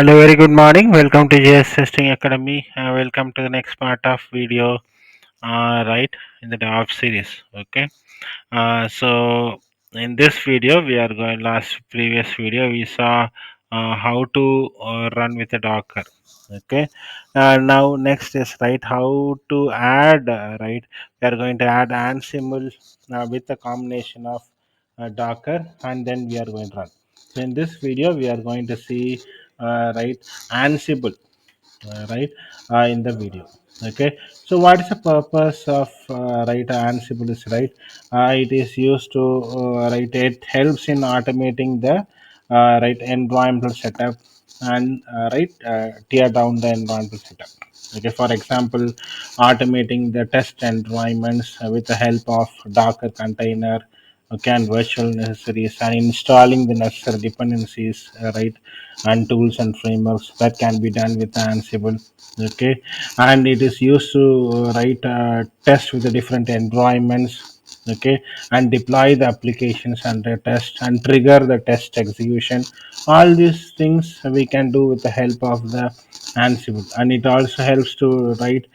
Hello, very good morning. Welcome to JS Testing Academy. Welcome to the next part of video, right in the DevOps series. Okay. So in this video, we are going. Last previous video, we saw how to run with a Docker. Okay. Now next is right how to add. Right, we are going to add Ansible with a combination of Docker, and then we are going to run. So in this video, we are going to see right Ansible right in the video. Okay, so what is the purpose of right Ansible is right, it is used to right, it helps in automating the right environmental setup and right tear down the environmental setup. Okay, for example, automating the test environments with the help of Docker container, okay, and virtual necessaries, and installing the necessary dependencies, right, and tools and frameworks that can be done with Ansible. Okay, and it is used to write test with the different environments. Okay, and deploy the applications and the test and trigger the test execution. All these things we can do with the help of the Ansible, and it also helps to write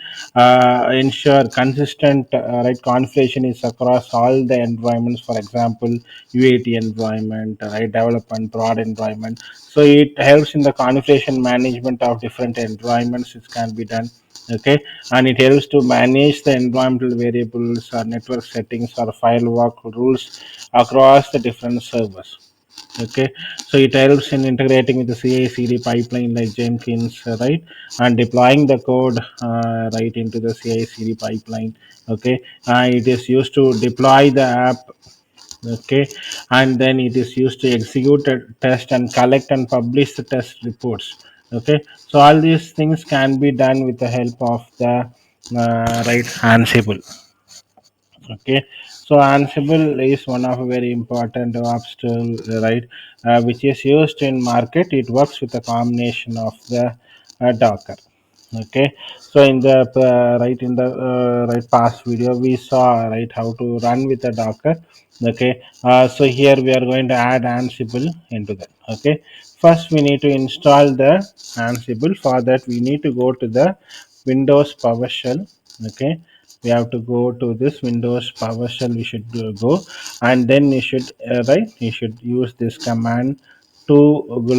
ensure consistent right configuration is across all the environments. For example, UAT environment, right, development, prod environment. So it helps in the configuration management of different environments. It can be done. Okay, and it helps to manage the environmental variables or network settings or file walk rules across the different servers. Okay, so it helps in integrating with the CI/CD pipeline like Jenkins, right, and deploying the code right into the CI/CD pipeline. Okay, it is used to deploy the app. Okay, and then it is used to execute a test and collect and publish the test reports. Okay, so all these things can be done with the help of the right Ansible. Okay, so Ansible is one of a very important DevOps tool, right, which is used in market. It works with a combination of the Docker. Okay, so in the right in the right past video we saw right how to run with the Docker. Okay, so here we are going to add Ansible into that. Okay, first we need to install the Ansible. For that we need to go to the Windows PowerShell. Okay, we have to go to this Windows PowerShell. We should go, and then you should right, you should use this command to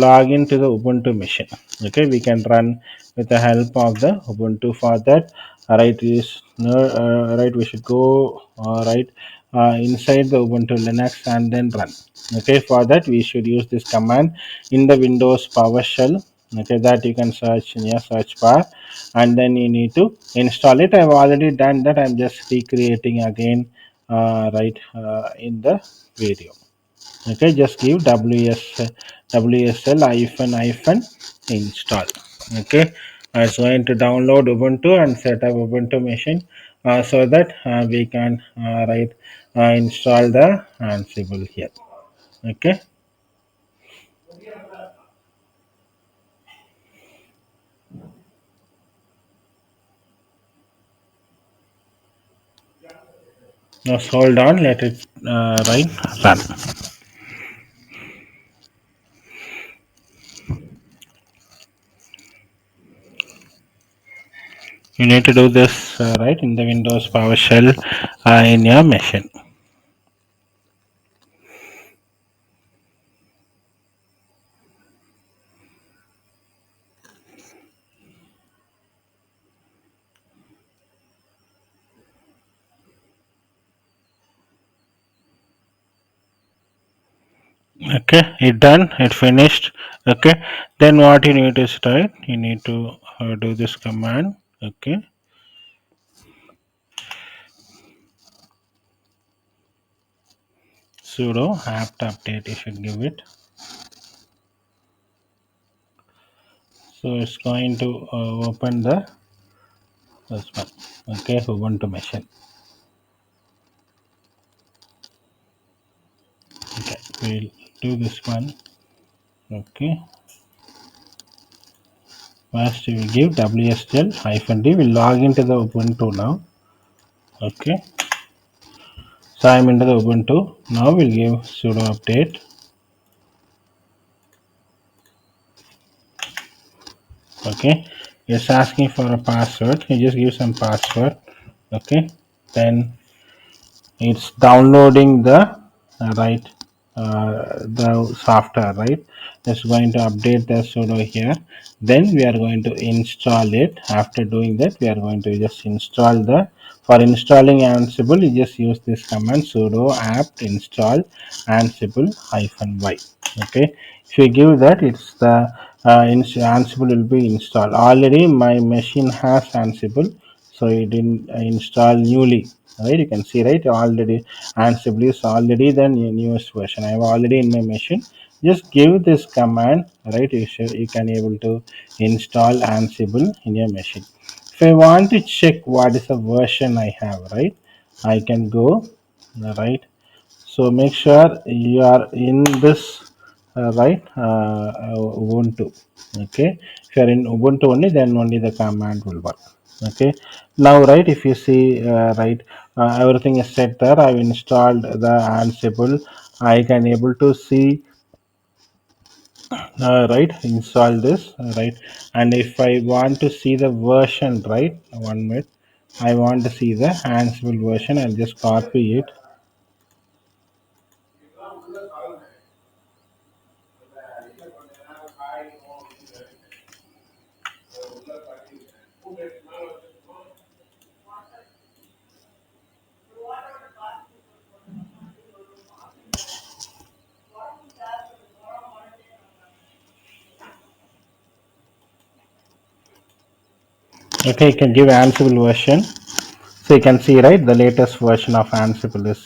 log into the Ubuntu machine. Okay, we can run with the help of the Ubuntu. For that, right, is right, we should go right inside the Ubuntu Linux and then run. Okay, for that we should use this command in the Windows PowerShell. Okay, that you can search in your search bar, and then you need to install it. I've already done that. I'm just recreating again right in the video. Okay, just give wsl hyphen install. Okay, it's going to download Ubuntu and set up Ubuntu machine so that we can write install the Ansible here. Okay, now hold on, let it right run. You need to do this right in the Windows PowerShell in your machine. Okay, it done, it finished. Okay, then what you need to start, you need to do this command. Okay, sudo apt update you should give it. So it's going to open the this one. Okay, Ubuntu machine. Okay, we'll do this one. Okay, first we will give wsl hyphen d. We'll log into the Ubuntu now. Okay, so I'm into the Ubuntu now. We'll give sudo update. Okay, it's asking for a password. You just give some password. Okay, then it's downloading the right the software, right? It's going to update the sudo here. Then we are going to install it. After doing that, we are going to just install the, for installing Ansible, you just use this command sudo apt install Ansible -y. Okay, if you give that, it's the Ansible will be installed. Already my machine has Ansible, so it didn't install newly, right? You can see, right, already Ansible is already the newest version. I have already in my machine. Just give this command, right? You can able to install Ansible in your machine. If I want to check what is the version I have, right, I can go, right. So make sure you are in this right Ubuntu. Okay, if you are in Ubuntu only, then only the command will work. Okay, now, right, if you see, right, everything is set there. I've installed the Ansible. I can able to see, right, install this, right. And if I want to see the version, right, 1 minute, I want to see the Ansible version. I'll just copy it. Okay, you can give Ansible version. So you can see, right, the latest version of Ansible is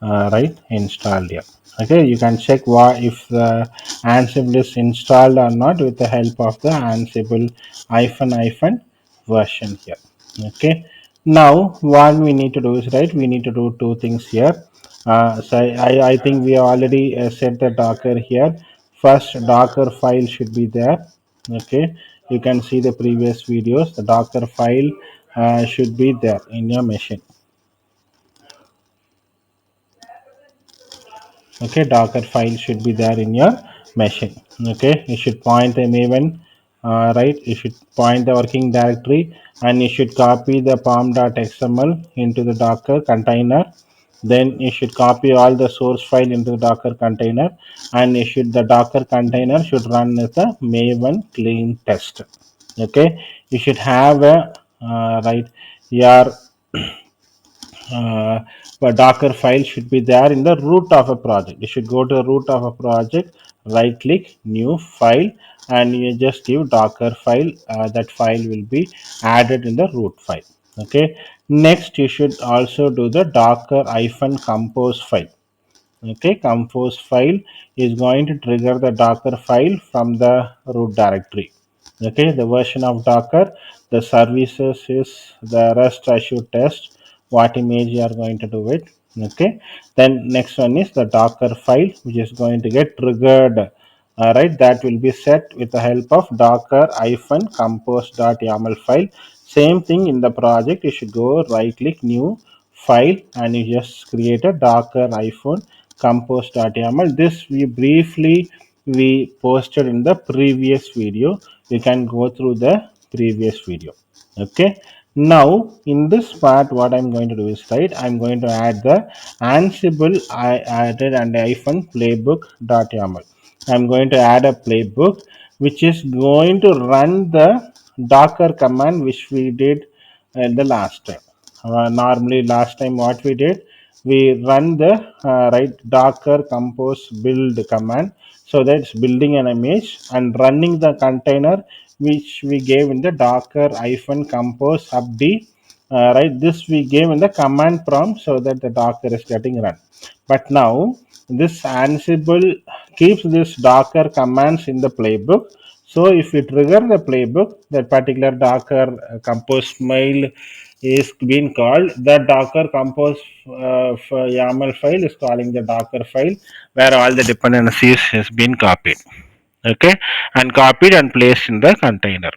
right installed here. Okay, you can check if the Ansible is installed or not with the help of the Ansible hyphen version here. Okay, now what we need to do is, right, we need to do two things here. I think we already set the Docker here. First Docker file should be there. Okay, you can see the previous videos. The Docker file should be there in your machine. Okay, Docker file should be there in your machine. Okay, you should point the maven, right, you should point the working directory, and you should copy the pom.xml into the Docker container. Then you should copy all the source file into the Docker container, and you should, the Docker container should run as a maven clean test. Okay, you should have a, right, your uh, a Docker file should be there in the root of a project. You should go to the root of a project, right click, new file, and you just give Docker file. That file will be added in the root file. Okay. Next, you should also do the Docker compose file. Okay, compose file is going to trigger the Docker file from the root directory. Okay, the version of Docker, the services is the rest assured test, what image you are going to do it. Okay, then next one is the Docker file which is going to get triggered. Right, that will be set with the help of Docker compose.yaml file. Same thing in the project, you should go right click, new file, and you just create a Docker compose.yaml. This we posted in the previous video. You can go through the previous video. Okay, now in this part what I'm going to do is, right, I'm going to add the Ansible I added and playbook.yaml. I'm going to add a playbook which is going to run the Docker command which we did in the last time. Normally last time what we did, we run the right Docker compose build command, so that's building an image and running the container which we gave in the Docker compose upd. Right, this we gave in the command prompt so that the Docker is getting run. But now this Ansible keeps this Docker commands in the playbook. So if we trigger the playbook, that particular Docker compose mail is being called, the Docker compose YAML file is calling the Docker file where all the dependencies has been copied. Okay, and copied and placed in the container.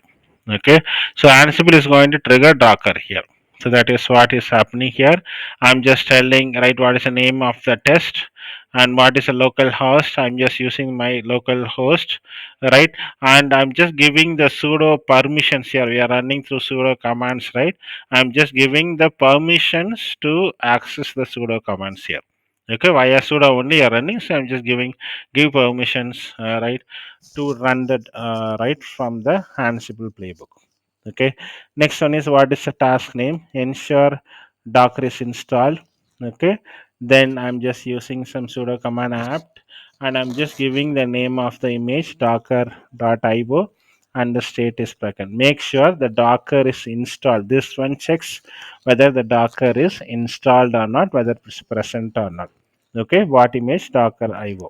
Okay, so Ansible is going to trigger Docker here. So that is what is happening here. I'm just telling, right, what is the name of the test. And what is a local host? I'm just using my local host, right? And I'm just giving the sudo permissions here. We are running through sudo commands, right? I'm just giving the permissions to access the sudo commands here. Okay, via sudo only you are running, so I'm just give permissions, right, to run that right from the Ansible playbook. Okay, next one is what is the task name? Ensure Docker is installed. Okay, then I'm just using some sudo command apt, and I'm just giving the name of the image docker.io, and the state is present. Make sure the Docker is installed. This one checks whether the Docker is installed or not, whether it's present or not. Okay, what image? Docker.io.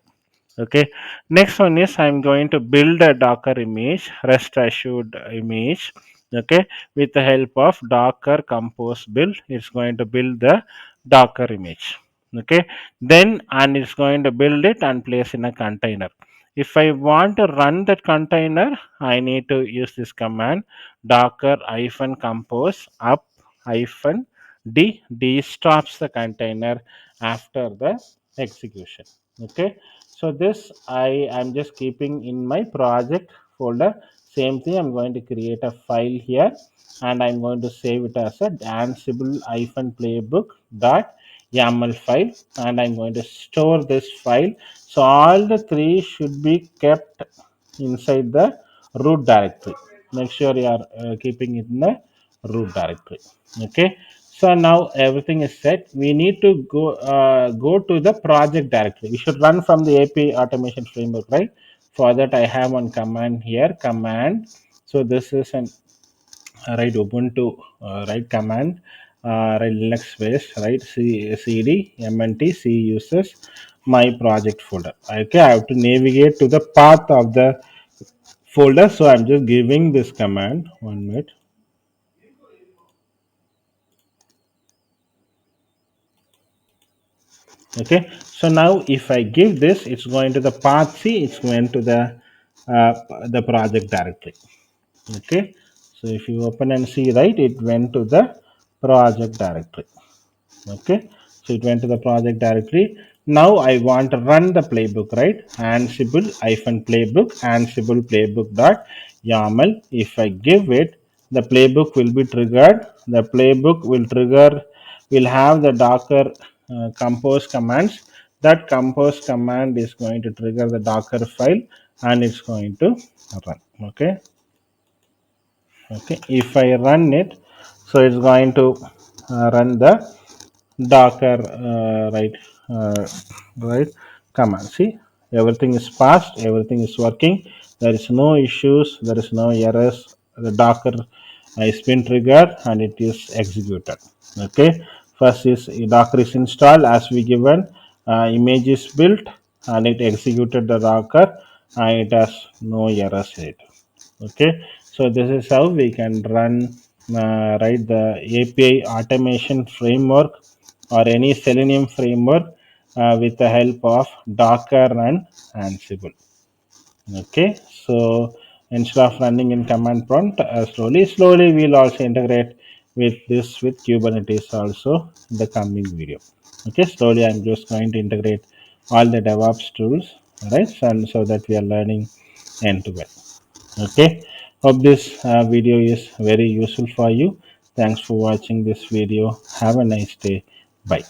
Okay, next one is I'm going to build a Docker image, rest assured image. Okay, with the help of Docker compose build, it's going to build the Docker image. Okay, then and it's going to build it and place in a container. If I want to run that container, I need to use this command docker hyphen compose up hyphen d stops the container after the execution. Okay, so this I am just keeping in my project folder. Same thing, I'm going to create a file here, and I'm going to save it as a Ansible playbook dot YAML file, and I'm going to store this file. So all the three should be kept inside the root directory. Make sure you are keeping it in the root directory. Okay, so now everything is set. We need to go to the project directory. We should run from the API automation framework, right? For that I have one command here, command. So this is an right ubuntu right command, right linux based, right cd mnt c uses my project folder. Okay, I have to navigate to the path of the folder, so I'm just giving this command. 1 minute. Okay, so now if I give this, it's going to the path c, it's going to uh, the project directory. Okay, so if you open and see, right, it went to the project directory. Okay, so it went to the project directory. Now I want to run the playbook, right? Ansible playbook, Ansible playbook dot YAML. If I give it, the playbook will be triggered. The playbook will trigger, will have the docker compose commands. That compose command is going to trigger the docker file, and it's going to run. Okay, okay, if I run it, so it's going to run the docker uh, right command. See, everything is passed, everything is working, there is no issues, there is no errors. The docker is been triggered and it is executed. Okay, first is docker is installed as we given, image is built, and it executed the docker, and it has no errors in it. Okay, so this is how we can run right the API automation framework or any Selenium framework with the help of Docker and Ansible. Okay, so instead of running in command prompt, slowly we'll also integrate with this with Kubernetes also in the coming video. Okay, slowly I'm just going to integrate all the DevOps tools, right, and so that we are learning end to end. Okay, hope this video is very useful for you. Thanks for watching this video. Have a nice day. Bye.